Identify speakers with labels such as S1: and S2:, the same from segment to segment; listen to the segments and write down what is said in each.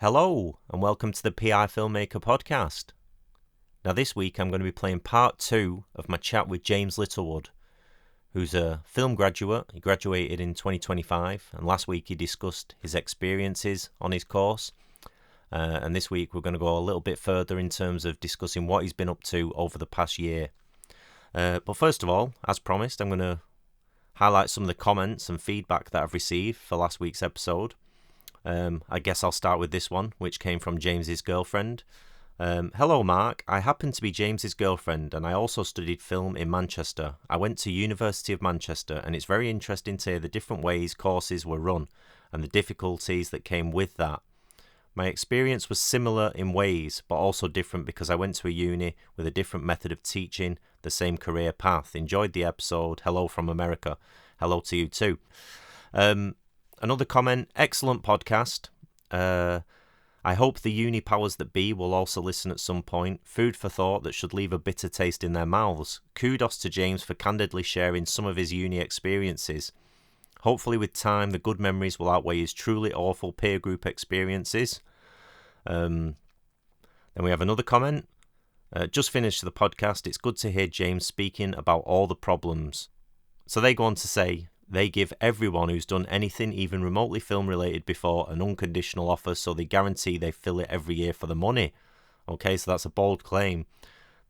S1: Hello, and welcome to the PI Filmmaker podcast. Now this week I'm going to be playing part 2 of my chat with James Littlewood, who's a film graduate. He graduated in 2025, and last week he discussed his experiences on his course. And this week we're going to go a little bit further in terms of discussing what he's been up to over the past year. But first of all, as promised, I'm going to highlight some of the comments and feedback that I've received for last week's episode. I guess I'll start with this one, which came from James's girlfriend. Hello, Mark. I happen to be James's girlfriend, and I also studied film in Manchester. I went to University of Manchester, and it's very interesting to hear the different ways courses were run and the difficulties that came with that. My experience was similar in ways, but also different because I went to a uni with a different method of teaching the same career path. Enjoyed the episode. Hello from America. Hello to you too. Another comment, excellent podcast. I hope the uni powers that be will also listen at some point. Food for thought that should leave a bitter taste in their mouths. Kudos to James for candidly sharing some of his uni experiences. Hopefully with time, the good memories will outweigh his truly awful peer group experiences. Then we have another comment. Just finished the podcast. It's good to hear James speaking about all the problems. So they go on to say, they give everyone who's done anything even remotely film-related before an unconditional offer, so they guarantee they fill it every year for the money. Okay, so that's a bold claim.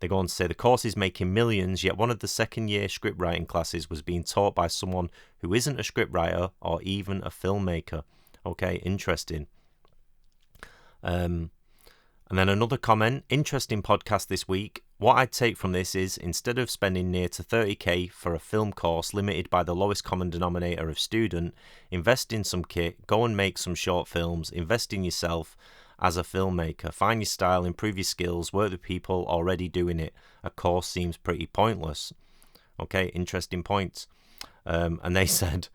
S1: They go on to say the course is making millions, yet one of the second-year scriptwriting classes was being taught by someone who isn't a scriptwriter or even a filmmaker. Okay, interesting. And then another comment, interesting podcast this week. What I'd take from this is, instead of spending near to 30k for a film course limited by the lowest common denominator of student, invest in some kit, go and make some short films, invest in yourself as a filmmaker, find your style, improve your skills, work with people already doing it. A course seems pretty pointless. Okay, interesting points. And they said,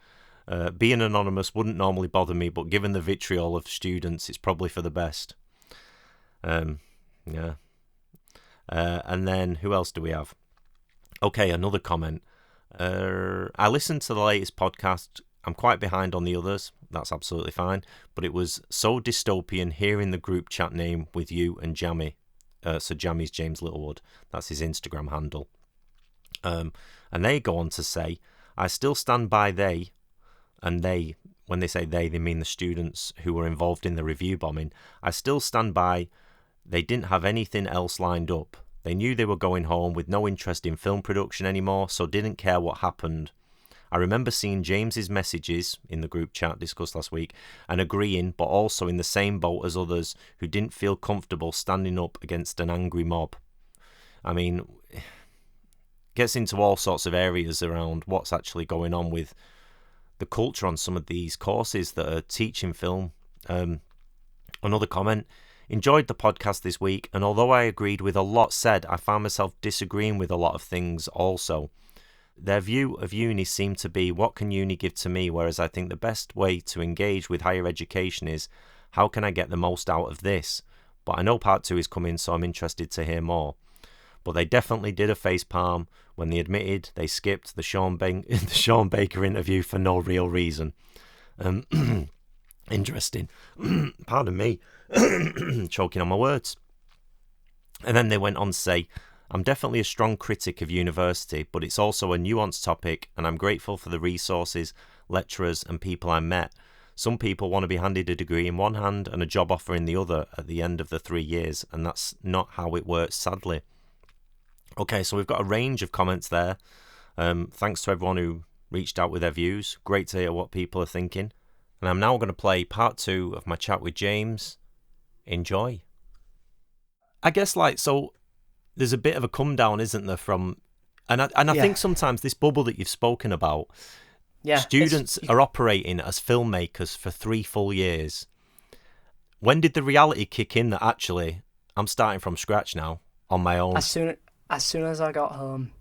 S1: being anonymous wouldn't normally bother me, but given the vitriol of students, it's probably for the best. Yeah. And then who else do we have? Okay, another comment. I listened to the latest podcast. I'm quite behind on the others. That's absolutely fine. But it was so dystopian hearing the group chat name with you and Jammy. So Jammy's James Littlewood. That's his Instagram handle. And they go on to say, I still stand by they, and they, when they say they mean the students who were involved in the review bombing. I still stand by they didn't have anything else lined up. They knew they were going home with no interest in film production anymore, so didn't care what happened. I remember seeing James's messages in the group chat discussed last week and agreeing, but also in the same boat as others who didn't feel comfortable standing up against an angry mob. I mean, gets into all sorts of areas around what's actually going on with the culture on some of these courses that are teaching film. Another comment. Enjoyed the podcast this week, and although I agreed with a lot said, I found myself disagreeing with a lot of things also. Their view of uni seemed to be, what can uni give to me? Whereas I think the best way to engage with higher education is, how can I get the most out of this? But I know part 2 is coming, so I'm interested to hear more. But they definitely did a facepalm when they admitted they skipped the Sean Baker interview for no real reason. Interesting. Pardon me. Choking on my words. And then they went on to say, I'm definitely a strong critic of university, but it's also a nuanced topic, and I'm grateful for the resources, lecturers and people I met. Some people want to be handed a degree in one hand and a job offer in the other at the end of the 3 years, and that's not how it works, sadly. Okay, so we've got a range of comments there. Thanks to everyone who reached out with their views. Great to hear what people are thinking. And I'm now going to play part 2 of my chat with James. Enjoy. I guess, so there's a bit of a come down, isn't there, from... And I think sometimes this bubble that you've spoken about, students are operating as filmmakers for 3 full years. When did the reality kick in that actually, I'm starting from scratch now, on my own?
S2: As soon as I got home,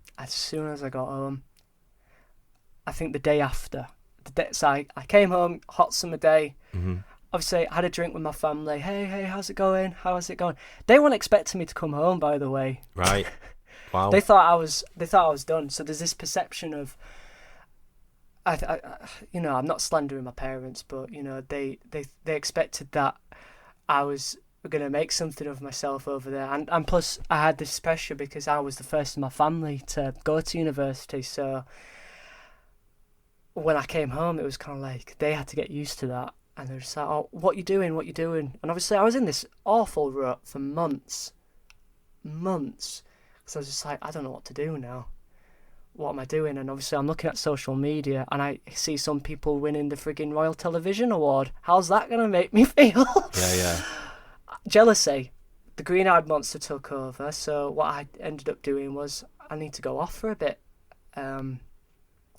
S2: I think the day after. So I came home, hot summer day.
S1: Mm-hmm.
S2: Obviously, I had a drink with my family. Hey, how's it going? How's it going? They weren't expecting me to come home, by the way.
S1: Right. Wow.
S2: They thought I was done. So there's this perception of, I'm not slandering my parents, but they expected that I was going to make something of myself over there. And plus, I had this pressure because I was the first in my family to go to university. So when I came home, it was kind of like they had to get used to that. And they're just like, oh, what you doing? What you doing? And obviously, I was in this awful rut for months. So I was just like, I don't know what to do now. What am I doing? And obviously, I'm looking at social media and I see some people winning the frigging Royal Television Award. How's that going to make me feel?
S1: Yeah.
S2: Jealousy. The green-eyed monster took over. So what I ended up doing was I need to go off for a bit. And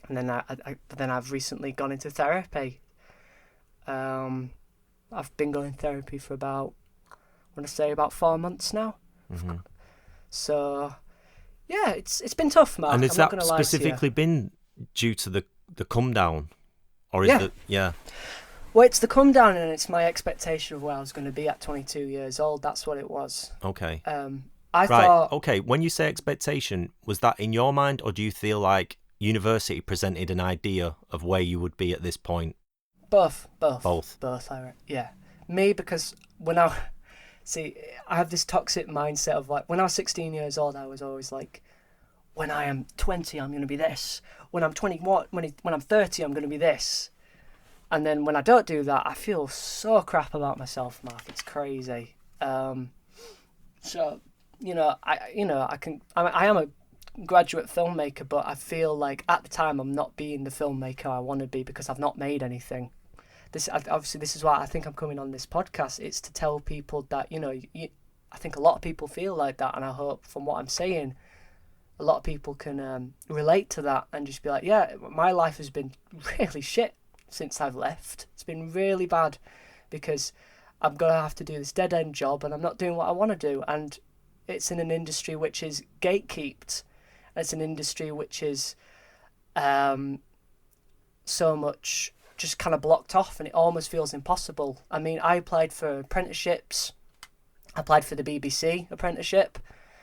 S2: then I've recently gone into therapy. I've been going therapy for about 4 months now.
S1: Mm-hmm.
S2: So, yeah, it's been tough, Mark.
S1: And has
S2: I'm not
S1: that
S2: gonna lie to you.
S1: specifically been due to the come down? Or is
S2: Yeah. Well, it's the come down and it's my expectation of where I was going to be at 22 years old. That's what it was.
S1: Okay.
S2: I thought...
S1: Okay, when you say expectation, was that in your mind, or do you feel like university presented an idea of where you would be at this point?
S2: Both. Yeah. Me, because when I have this toxic mindset of like, when I was 16 years old, I was always like, when I am 20, I'm going to be this. When I'm 21, when I'm 30, I'm going to be this. And then when I don't do that, I feel so crap about myself, Mark. It's crazy. So, I am a graduate filmmaker, but I feel like at the time I'm not being the filmmaker I want to be because I've not made anything. This is why I think I'm coming on this podcast. It's to tell people that, I think a lot of people feel like that, and I hope from what I'm saying, a lot of people can relate to that and just be like, yeah, my life has been really shit since I've left. It's been really bad because I'm going to have to do this dead-end job and I'm not doing what I want to do. And it's in an industry which is gatekept. It's an industry which is so much just kind of blocked off, and it almost feels impossible. I mean, I applied for apprenticeships. I applied for the BBC apprenticeship.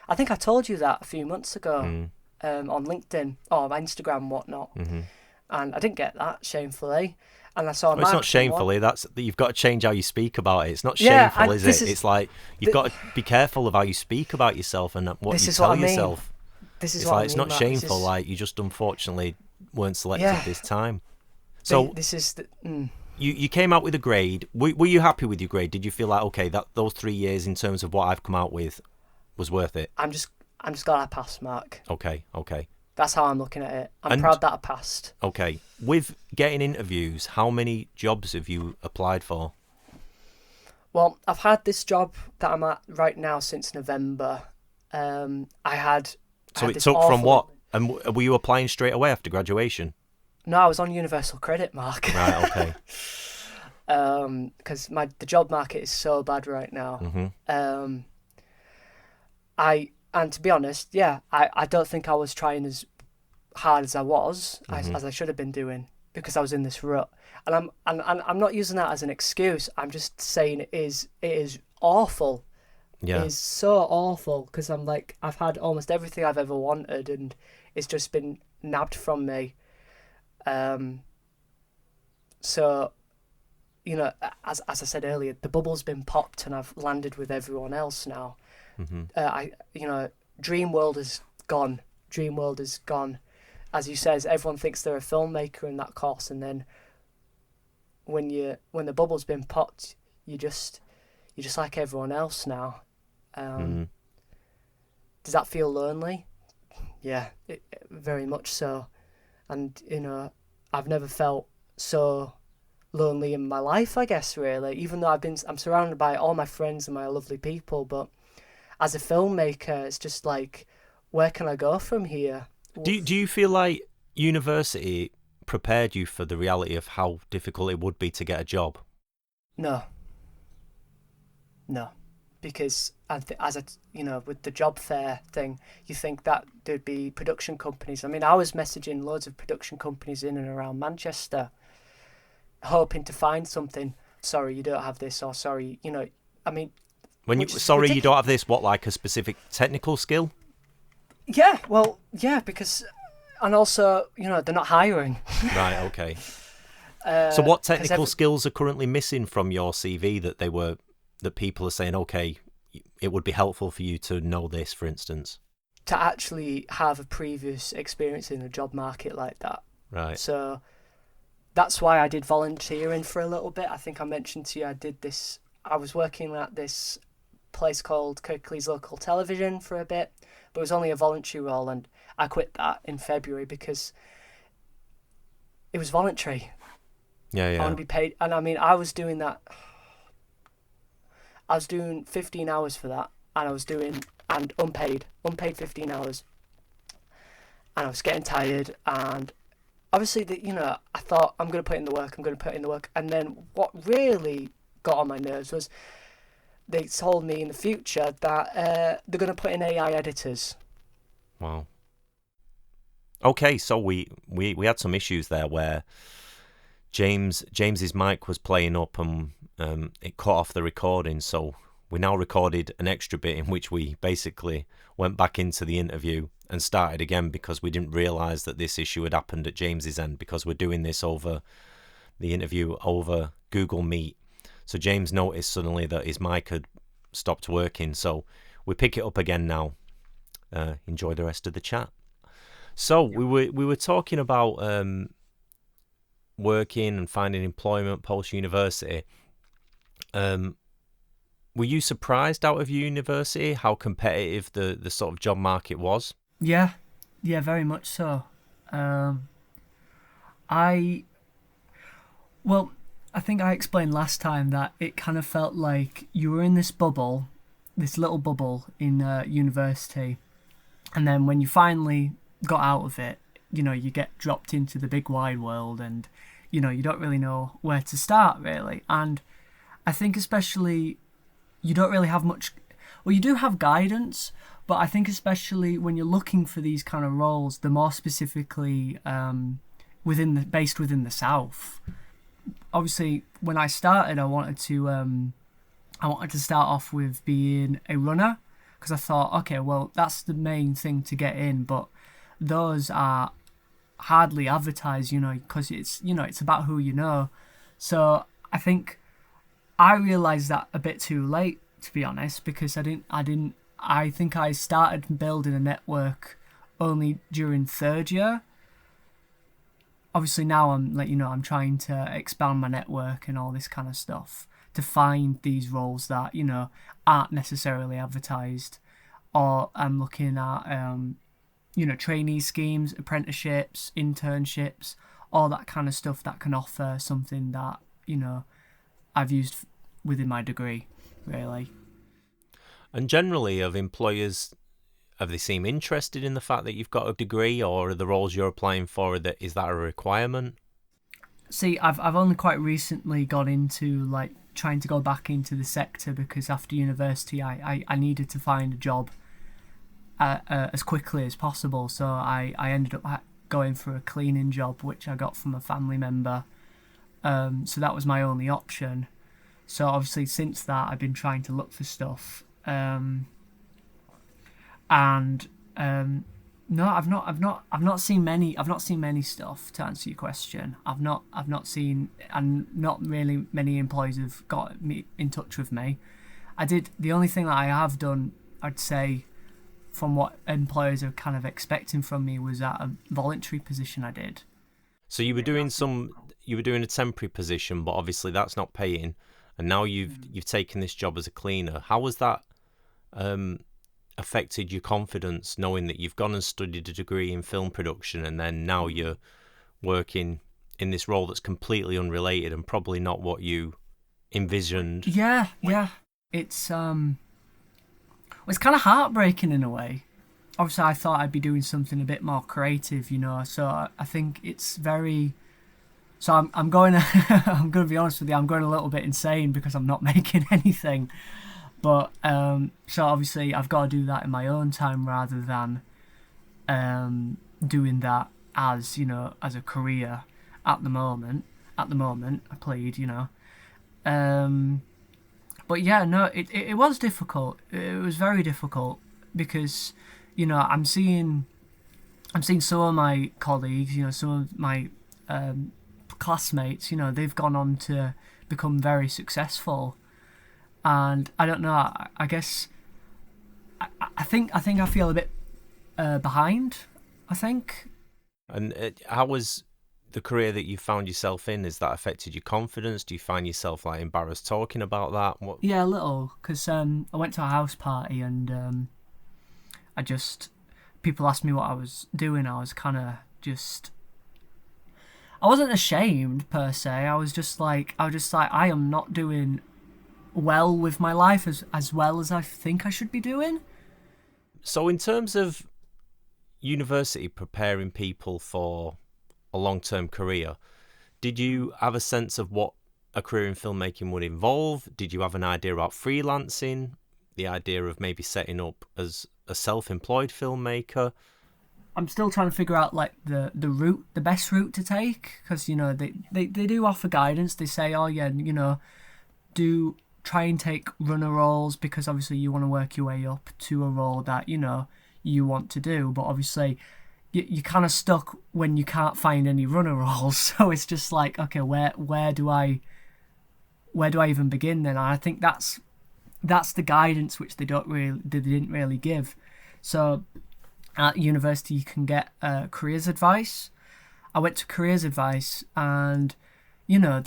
S2: I think I told you that a few months ago on LinkedIn or Instagram and whatnot.
S1: Mm-hmm.
S2: And I didn't get that, shamefully. And I saw
S1: it's not shamefully. That's you've got to change how you speak about it. It's not shameful, is it? It's like you've got to be careful of how you speak about yourself and what you tell yourself.
S2: This is
S1: it's
S2: what
S1: like
S2: I mean,
S1: it's not
S2: Matt.
S1: shameful. Like you just unfortunately weren't selected this time. So
S2: this is
S1: you came out with a grade. Were you happy with your grade? Did you feel like, okay, that those 3 years in terms of what I've come out with was worth it?
S2: I'm just glad I passed, Mark.
S1: Okay.
S2: That's how I'm looking at it. I'm proud that I passed.
S1: Okay. With getting interviews, how many jobs have you applied for?
S2: Well, I've had this job that I'm at right now since November. So
S1: it took from what? And were you applying straight away after graduation?
S2: No, I was on universal credit, Mark.
S1: Right, okay.
S2: Because the job market is so bad right now.
S1: Mm-hmm.
S2: And to be honest, I don't think I was trying as hard as I was, as I should have been doing, because I was in this rut. And I'm not using that as an excuse. I'm just saying it is awful.
S1: Yeah.
S2: It is so awful because I'm like, I've had almost everything I've ever wanted and it's just been nabbed from me. So, as I said earlier, the bubble's been popped and I've landed with everyone else now.
S1: Mm-hmm.
S2: Dream World is gone. Dream World is gone. As you says, everyone thinks they're a filmmaker in that course, and then when the bubble's been popped, you're just like everyone else now. Does that feel lonely? Yeah, very much so. And I've never felt so lonely in my life, I guess, really, even though I'm surrounded by all my friends and my lovely people, but as a filmmaker, it's just like, where can I go from here?
S1: Do you feel like university prepared you for the reality of how difficult it would be to get a job?
S2: No, because with the job fair thing, you think that there'd be production companies. I mean, I was messaging loads of production companies in and around Manchester, hoping to find something. Sorry, you don't have this, or sorry, I mean.
S1: You don't have this. What, like a specific technical skill?
S2: Yeah, well, yeah, because, and also, they're not hiring.
S1: Right. Okay. So what technical skills are currently missing from your CV that they were that people are saying, okay, it would be helpful for you to know this, for instance?
S2: To actually have a previous experience in the job market like that.
S1: Right.
S2: So that's why I did volunteering for a little bit. I think I mentioned to you I was working at this place called Kirklees Local Television for a bit, but it was only a voluntary role, and I quit that in February because it was voluntary.
S1: Yeah, yeah.
S2: I want to be paid, and I mean, I was doing 15 hours for that, and unpaid 15 hours, and I was getting tired, and obviously, I thought, I'm going to put in the work, and then what really got on my nerves was they told me in the future that they're going to put in AI editors.
S1: Wow. Okay, so we had some issues there where James's mic was playing up and it cut off the recording, so we now recorded an extra bit in which we basically went back into the interview and started again because we didn't realise that this issue had happened at James's end, because we're doing this over the interview over Google Meet. So James noticed suddenly that his mic had stopped working, so we pick it up again now. Enjoy the rest of the chat. So we were talking about working and finding employment post university. Were you surprised out of university how competitive the sort of job market was?
S3: Yeah, very much so. I think I explained last time that it kind of felt like you were in this bubble, this little bubble in university, and then when you finally got out of it, you get dropped into the big wide world, and you don't really know where to start, really. And I think especially you don't really have much. Well, you do have guidance, but I think especially when you're looking for these kind of roles, the more specifically based within the South. Obviously, when I started, I wanted to start off with being a runner, because I thought, okay, well, that's the main thing to get in, but those are hardly advertised, because it's about who you know. So I think I realised that a bit too late, to be honest, because I think I started building a network only during third year. Obviously now I'm trying to expand my network and all this kind of stuff to find these roles that, aren't necessarily advertised, or I'm looking at, trainee schemes, apprenticeships, internships, all that kind of stuff that can offer something that, I've used within my degree, really.
S1: And generally, have they seem interested in the fact that you've got a degree, or are the roles you're applying for, is that a requirement?
S3: See, I've only quite recently got into trying to go back into the sector, because after university I needed to find a job as quickly as possible. So I ended up going for a cleaning job, which I got from a family member. So that was my only option. So obviously since that I've been trying to look for stuff. No, I've not seen many stuff, to answer your question. I've not seen, and not really many employers have got me in touch with me. The only thing that I have done, I'd say, from what employers are kind of expecting from me, was at a voluntary position I did.
S1: So you were doing a temporary position, but obviously that's not paying, and now you've taken this job as a cleaner. How was that affected your confidence, knowing that you've gone and studied a degree in film production, and then now you're working in this role that's completely unrelated and probably not what you envisioned?
S3: Yeah. It's kind of heartbreaking in a way. Obviously, I thought I'd be doing something a bit more creative, So I think it's very. So I'm going. I'm going to be honest with you. I'm going a little bit insane because I'm not making anything. But so obviously I've got to do that in my own time rather than doing that as a career at the moment. I plead, But yeah, no, it was difficult. It was very difficult because I'm seeing some of my colleagues, some of my classmates, they've gone on to become very successful. and I don't know. I guess I think I feel a bit behind. I think.
S1: And how was the career that you found yourself in? Has that affected your confidence? Do you find yourself like embarrassed talking about that? What?
S3: Yeah, a little, because I went to a house party and I just people asked me what I was doing. I was kind of just. I wasn't ashamed per se. I was just like I am not doing well with my life as well as I think I should be doing.
S1: So in terms of university preparing people for a long-term career, did you have a sense of what a career in filmmaking would involve? Did you have an idea about freelancing, the idea of maybe setting up as a self-employed filmmaker?
S3: I'm still trying to figure out like the route, the best route to take, because you know they do offer guidance. They say, oh yeah, you know, do try and take runner roles, because obviously you want to work your way up to a role that you know you want to do, but obviously you're kind of stuck when you can't find any runner roles. So it's just like, okay, where do I even begin then? And I think that's the guidance which they didn't really give. So at university you can get careers advice. I went to careers advice, and you know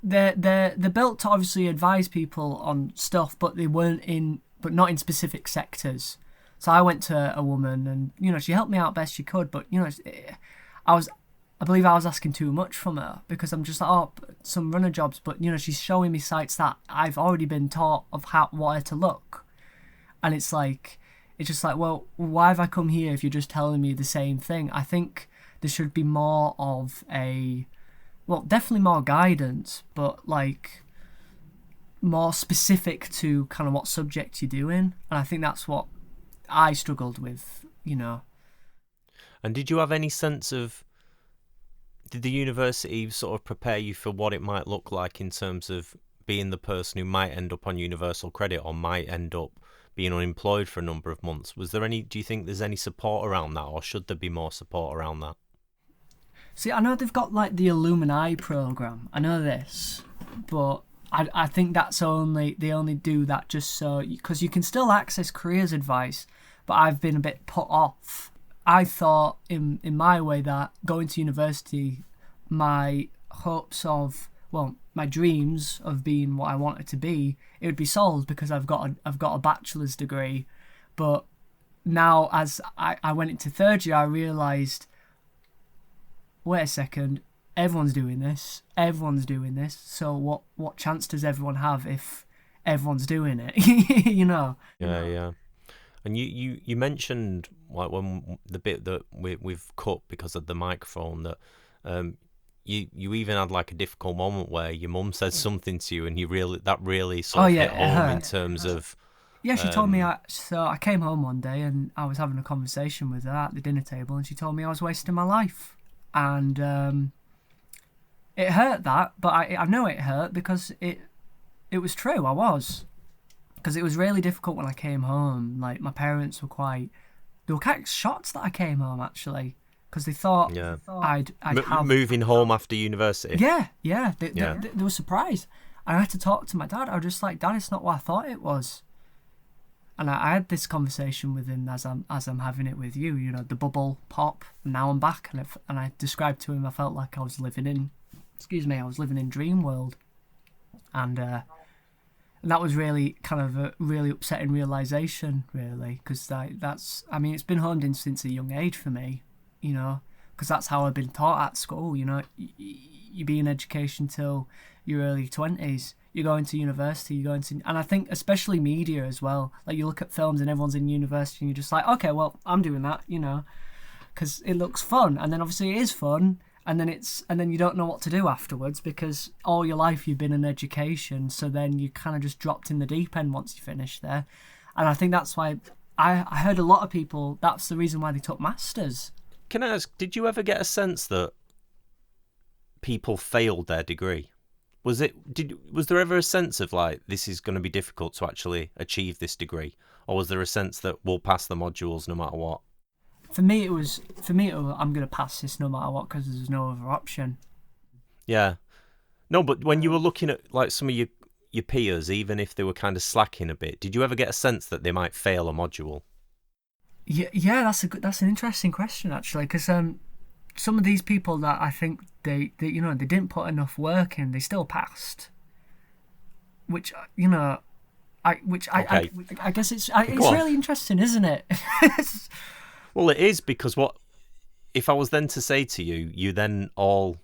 S3: they're built to obviously advise people on stuff, but not in specific sectors. So I went to a woman, and you know she helped me out best she could, but you know I believe I was asking too much from her, because I'm just like, oh, some runner jobs, but you know she's showing me sites that I've already been taught of where to look, and it's just like, well, why have I come here if you're just telling me the same thing? I think there should be more of definitely more guidance, but like more specific to kind of what subject you're doing, and I think that's what I struggled with, you know.
S1: And did you have any sense of, did the university sort of prepare you for what it might look like in terms of being the person who might end up on universal credit or might end up being unemployed for a number of months? Do you think there's any support around that, or should there be more support around that?
S3: See, I know they've got like the alumni program. I know this, but I think they only do that just so, because you can still access careers advice, but I've been a bit put off. I thought in my way that going to university, my dreams of being what I wanted to be, it would be solved because I've got a bachelor's degree. But now as I went into third year, I realised, wait a second, everyone's doing this, so what chance does everyone have if everyone's doing it? You know?
S1: Yeah. And you mentioned, like, when the bit that we've cut because of the microphone, that you even had like a difficult moment where your mum said something to you, and that really sort of hit home in terms of.
S3: Yeah, she told me. So I came home one day and I was having a conversation with her at the dinner table, and she told me I was wasting my life, and it hurt that, but I know it hurt because it was true. I was. Because it was really difficult when I came home. Like, my parents were kind of shocked that I came home, actually, because they thought I'd have
S1: moving home after university.
S3: Yeah. They were surprised. And I had to talk to my dad. I was just like, Dad, it's not what I thought it was. And I had this conversation with him as I'm having it with you. You know, the bubble pop. And now I'm back, and I described to him I felt like I was living in dream world, and that was really kind of a really upsetting realization, really, because it's been honed in since a young age for me, you know, because that's how I've been taught at school. You know, you be in education till your early 20s, you're going to university, and I think especially media as well. Like, you look at films and everyone's in university, and you're just like, okay, well, I'm doing that, you know, because it looks fun, and then obviously it is fun. And then you don't know what to do afterwards, because all your life you've been in education, so then you kind of just dropped in the deep end once you finish there. And I think that's why I heard a lot of people, that's the reason why they took masters.
S1: Can I ask, did you ever get a sense that people failed their degree? Was there ever a sense of like, this is going to be difficult to actually achieve this degree? Or was there a sense that we'll pass the modules no matter what?
S3: For me, it was I'm going to pass this no matter what, because there's no other option.
S1: Yeah. No, but when you were looking at like some of your peers, even if they were kind of slacking a bit, did you ever get a sense that they might fail a module?
S3: Yeah, that's an interesting question actually, because some of these people that I think they didn't put enough work in, they still passed, which
S1: Okay.
S3: I guess it's really interesting, isn't it?
S1: Well, it is, because what if I was then to say to you, you then all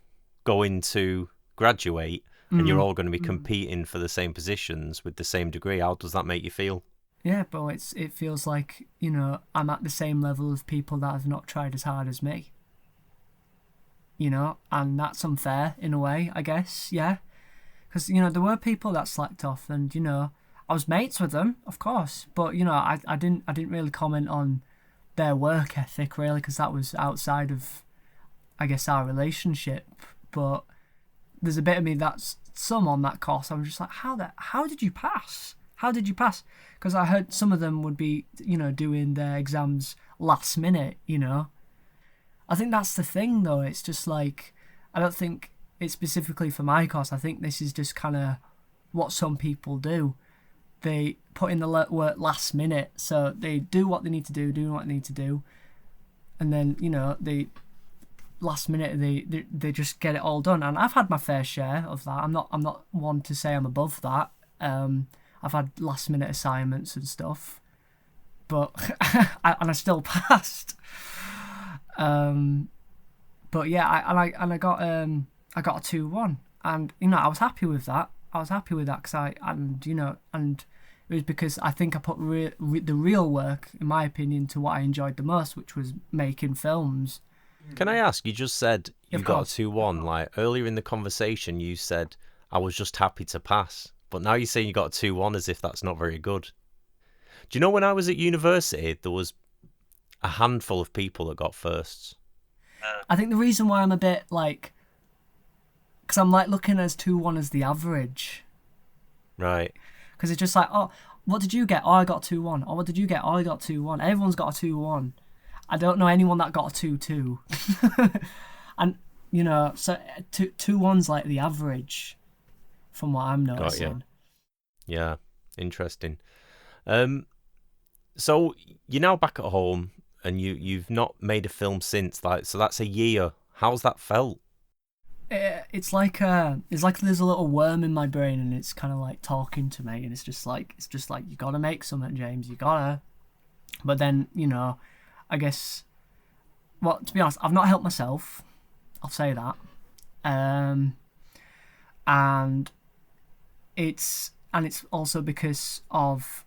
S1: going to graduate and you're all going to be competing for the same positions with the same degree? How does that make you feel?
S3: Yeah, but it feels like, I'm at the same level of people that have not tried as hard as me. And that's unfair in a way, I guess, yeah. Because, there were people that slacked off and, I was mates with them, of course. But, I didn't really comment on their work ethic, really, because that was outside of, I guess, our relationship. But there's a bit of me that's some on that course. I'm just like, how did you pass? How did you pass? Because I heard some of them would be, doing their exams last minute, I think that's the thing, though. It's just like, I don't think it's specifically for my course. I think this is just kind of what some people do. They put in the work last minute, so they do what they need to do, and then, they last minute they just get it all done. And I've had my fair share of that. I'm not one to say I'm above that. I've had last minute assignments and stuff, but I still passed. But yeah, I got a 2-1, and I was happy with that. Because and it was because I think I put the real work, in my opinion, to what I enjoyed the most, which was making films.
S1: Can I ask, you just said you
S3: Of
S1: got a
S3: course.
S1: 2-1. Like, earlier in the conversation, you said, I was just happy to pass. But now you're saying you got a 2-1 as if that's not very good. Do you know, when I was at university, there was a handful of people that got firsts.
S3: I think the reason why I'm a bit like, because I'm like looking as 2-1 as the average.
S1: Right.
S3: Because it's just like, oh, what did you get? Oh, I got 2-1. Oh, what did you get? Oh, I got 2-1. Everyone's got a 2-1. I don't know anyone that got a 2-2. And, so 2-1's like the average from what I'm noticing.
S1: Got you. Yeah, interesting. So you're now back at home and you've not made a film since, so that's a year. How's that felt?
S3: It's like there's a little worm in my brain and it's kind of like talking to me, and it's just like you gotta make something, James. You gotta. But then I guess, well, to be honest, I've not helped myself. I'll say that. And it's also because of,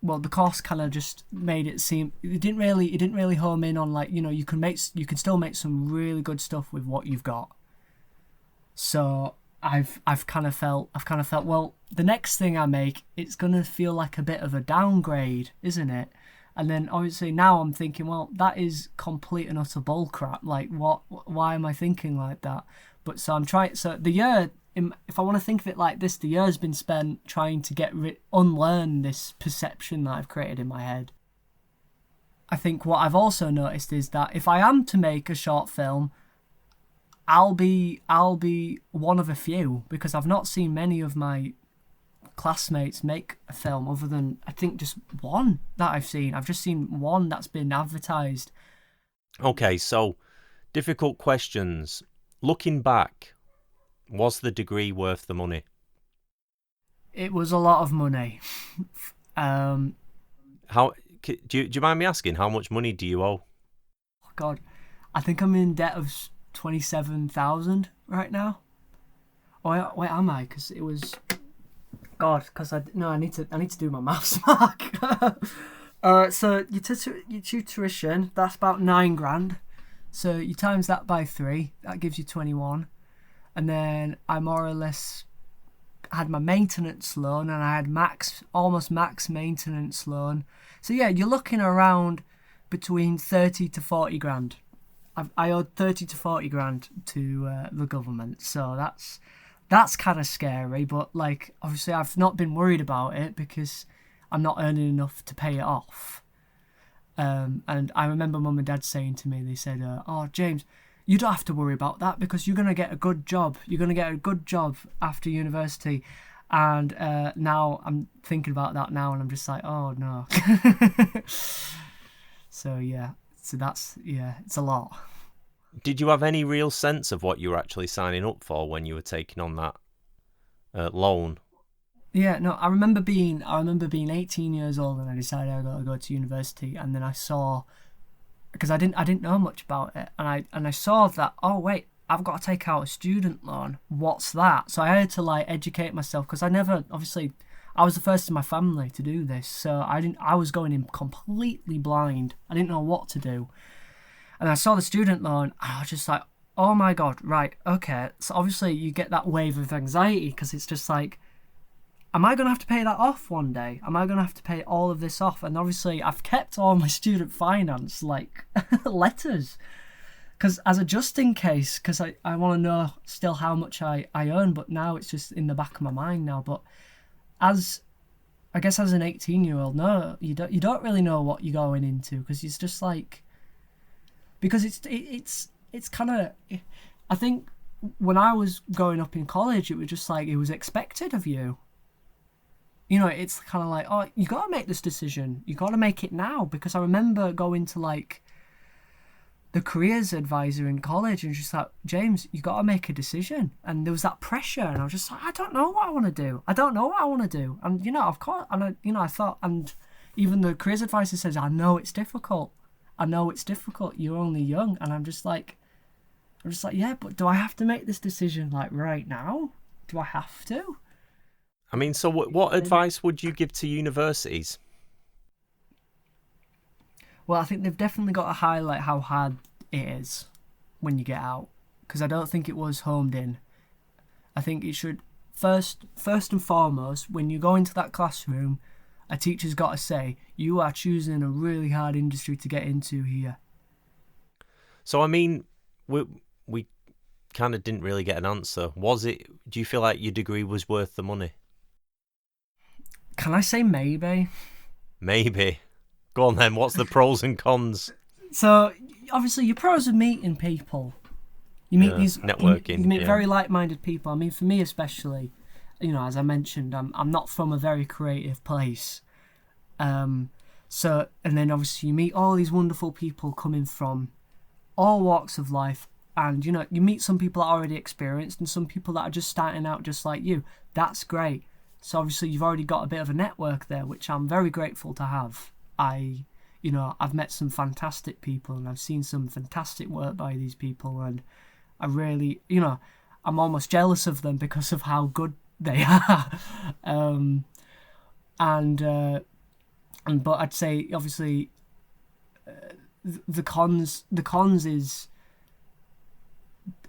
S3: well, the course kind of just made it seem, it didn't really home in on, like, you can still make some really good stuff with what you've got. So I've kind of felt, well, the next thing I make, it's gonna feel like a bit of a downgrade, isn't it? And then obviously now I'm thinking, well, that is complete and utter bullcrap. Like, why am I thinking like that? But so I'm trying. So the year, if I want to think of it like this, the year's been spent trying to unlearn this perception that I've created in my head. I think what I've also noticed is that if I am to make a short film, I'll be one of a few, because I've not seen many of my classmates make a film other than, I think, just one that I've seen. I've just seen one that's been advertised.
S1: Okay, so difficult questions. Looking back, was the degree worth the money?
S3: It was a lot of money.
S1: How do you mind me asking, how much money do you owe?
S3: Oh God, I think I'm in debt of 27,000 right now. Oh wait, am I? Because it was, God, because I need to do my maths, Mark. So your tuition, that's about $9,000. So you times that by 3, that gives you 21. And then I more or less had my maintenance loan, and I had almost max maintenance loan. So yeah, you're looking around between 30 to 40 grand. I owed 30 to 40 grand to the government. So that's kind of scary, but like, obviously I've not been worried about it because I'm not earning enough to pay it off. And I remember Mum and Dad saying to me, they said, oh, James, you don't have to worry about that because you're going to get a good job. You're going to get a good job after university. And now I'm thinking about that now and I'm just like, oh no. So yeah, it's a lot.
S1: Did you have any real sense of what you were actually signing up for when you were taking on that loan?
S3: Yeah, no, I remember being 18 years old and I decided I got to go to university, and then I saw, because I didn't know much about it, and I saw that, oh wait, I've got to take out a student loan. What's that? So I had to like educate myself because I was the first in my family to do this, so I was going in completely blind. I didn't know what to do. And I saw the student loan and I was just like, oh my God, right, okay. So obviously you get that wave of anxiety because it's just like, am I going to have to pay that off one day? Am I going to have to pay all of this off? And obviously I've kept all my student finance, like, letters. Because as a just in case, because I want to know still how much I earn, but now it's just in the back of my mind now. But as an 18-year-old, no, you don't really know what you're going into, because it's just like, because it's kind of, I think when I was growing up in college, it was just like, it was expected of you. You know, it's kind of like, oh, you got to make this decision. You got to make it now. Because I remember going to like the careers advisor in college and just like, James, you got to make a decision. And there was that pressure, and I was just like, I don't know what I want to do. And you know, of course, and I thought, and even the careers advisor says, I know it's difficult. You're only young. And I'm just like, yeah, but do I have to make this decision like right now? Do I have to?
S1: I mean, so what advice would you give to universities?
S3: Well, I think they've definitely got to highlight how hard it is when you get out, because I don't think it was homed in. I think it should, first and foremost, when you go into that classroom, a teacher's got to say, you are choosing a really hard industry to get into here.
S1: So, I mean, we kind of didn't really get an answer. Do you feel like your degree was worth the money?
S3: Can I say maybe?
S1: Maybe. Go on then, what's the pros and cons?
S3: So, obviously, your pros are meeting people. You meet these...
S1: networking.
S3: You meet very like-minded people. I mean, for me especially, you know, as I mentioned, I'm not from a very creative place. So, and then obviously you meet all these wonderful people coming from all walks of life. And, you know, you meet some people that are already experienced and some people that are just starting out just like you. That's great. So obviously you've already got a bit of a network there, which I'm very grateful to have. I've met some fantastic people and I've seen some fantastic work by these people, and I really, you know, I'm almost jealous of them because of how good they are. But I'd say obviously the cons is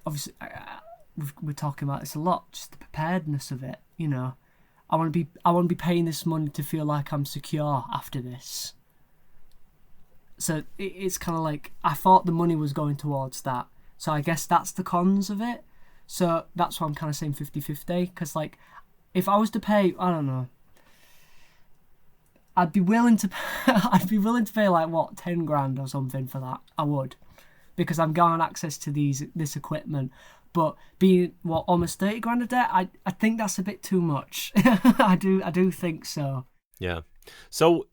S3: obviously we're talking about this a lot, just the preparedness of it, you know. I want to be paying this money to feel like I'm secure after this. So it's kind of like, I thought the money was going towards that. So I guess that's the cons of it. So that's why I'm kind of saying 50-50. Because like, if I was to pay, I don't know, I'd be willing to pay like what, 10 grand or something for that. I would, because I'm getting access to this equipment. But being almost 30 grand a day, I think that's a bit too much. I do think so.
S1: Yeah. So,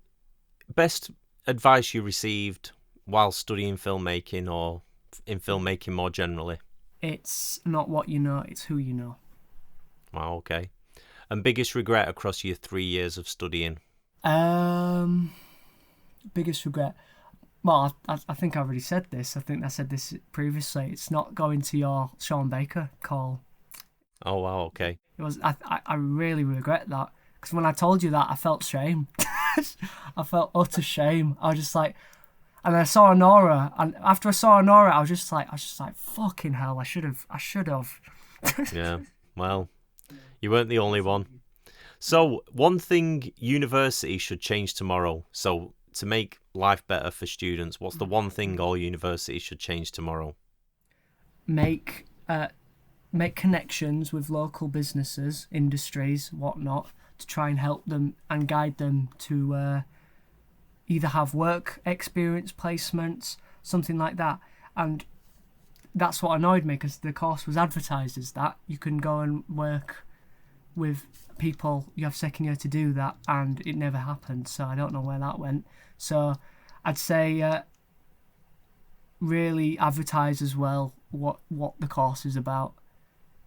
S1: best advice you received while studying filmmaking or in filmmaking more generally?
S3: It's not what you know, it's who you know.
S1: Wow, okay. And biggest regret across your 3 years of studying?
S3: Biggest regret. Well, I think I already said this. I think I said this previously. It's not going to your Sean Baker call.
S1: Oh, wow, okay.
S3: It was. I really regret that, because when I told you that, I felt shame. I felt utter shame. I was just like, and I saw Honora, and after I saw Honora, I was just like, fucking hell, I should have.
S1: Yeah, well, you weren't the only one. So, one thing university should change tomorrow. So, to make life better for students, what's the one thing all universities should change tomorrow?
S3: Make connections with local businesses, industries, whatnot, to try and help them and guide them to either have work experience, placements, something like that. And that's what annoyed me, because the course was advertised as that. You can go and work with people you have second year to do that, and it never happened. So I don't know where that went. So I'd say really advertise as well what the course is about,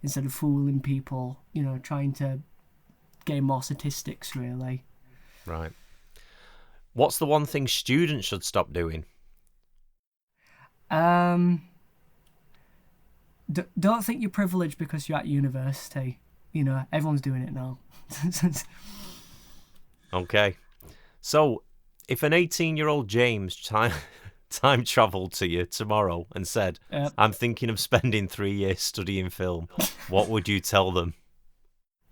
S3: instead of fooling people, trying to gain more statistics, really.
S1: Right. What's the one thing students should stop doing?
S3: Don't think you're privileged because you're at university. Everyone's doing it now.
S1: Okay. So, if an 18-year-old James time travelled to you tomorrow and said, I'm thinking of spending 3 years studying film, what would you tell them?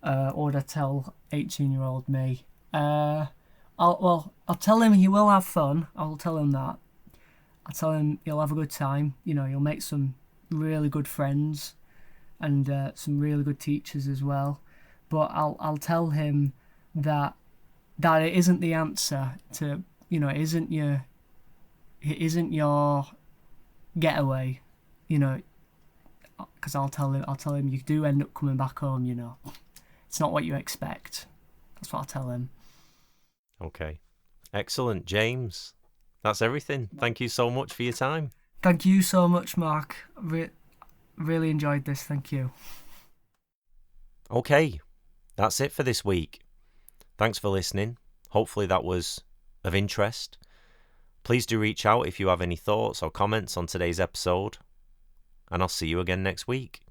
S3: What would I tell 18-year-old me? I'll tell him he will have fun. I'll tell him that. I'll tell him he'll have a good time. He'll make some really good friends and some really good teachers as well. But I'll tell him that it isn't the answer to, it isn't your getaway, because I'll tell him you do end up coming back home. It's not what you expect. That's what I'll tell him.
S1: Okay. Excellent, James. That's everything. Thank you so much for your time.
S3: Thank you so much, Mark. Really enjoyed this. Thank you.
S1: Okay. That's it for this week. Thanks for listening. Hopefully that was of interest. Please do reach out if you have any thoughts or comments on today's episode, and I'll see you again next week.